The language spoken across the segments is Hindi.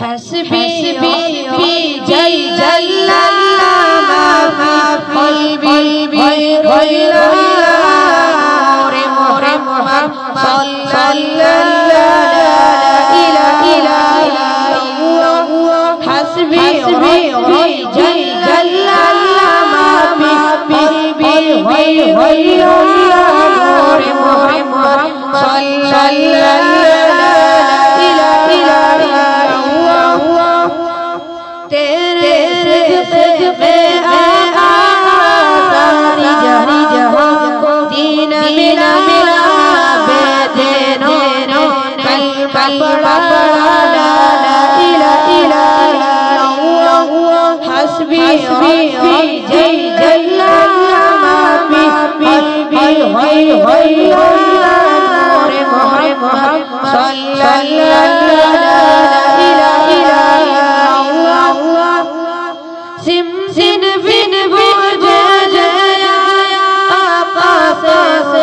हस्बी रब्बी जल्ला मा फी क़ल्बी गैरुल्लाह मुहम्मद सल्लल्लाहु अलैहि हस्बी रब्बी जल्ला मा फी क़ल्बी गैरुल्लाह मुहम्मद सल्लल्लाहु तेरे सदक़े सारी जहां को दीन मिला बेदीनो कलमा पढ़ा ला इलाहा इल्लल्लाह हस्बी रब्बी जल्ला मा फी क़ल्बी गैरुल्लाह मुहम्मद सल्लल्लाहु सिन बिन बुझे जया आका से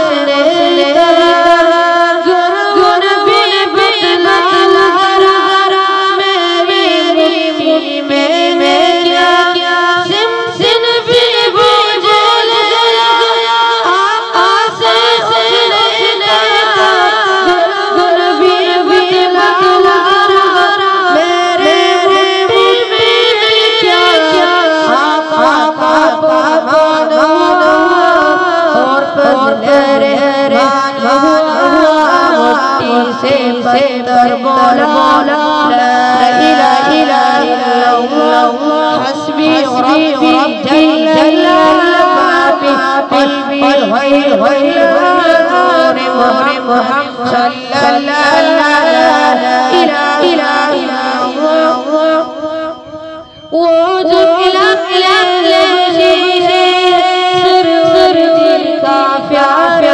गुन बिन बदला मेरी में क्या सिन बिन बुझे जया आका से गुन बिन बदला से पत्थर बोला ला इलाहा इल्लल्लाह हस्बी रब्बी जल्ला मा फी क़ल्बी गैरुल्लाह मुहम्मद सल्लल्लाहु अलैहि वो जो खिला सिर दिल का प्यार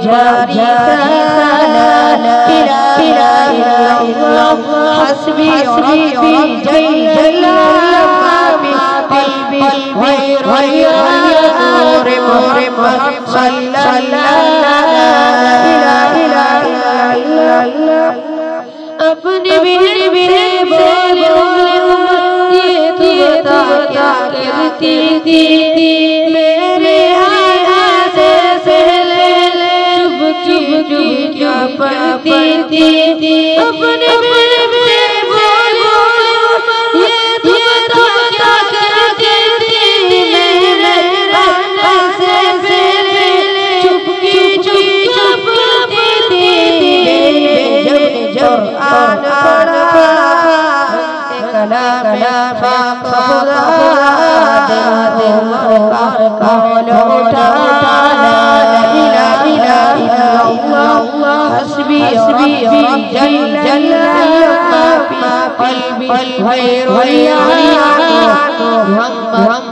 जारी हस्बी रब्बी जल्ला मा फी क़ल्बी गैरुल्लाह मुहम्मद सल्लल्लाहु अलैहि अपने मेरे बोले ये तू बता क्या करती थी मेरे क्या पढ़ती थी अपने मेरे बोलो ये तू बता क्या करती थी मेरे ऐसे पहले चुपकी चुप पढ़ती थी जब आन पढ़ा कला खुदा दे उठा हस्बी रब्बी जल्ला मा फी क़ल्बी गैरुल्लाह मुहम्मद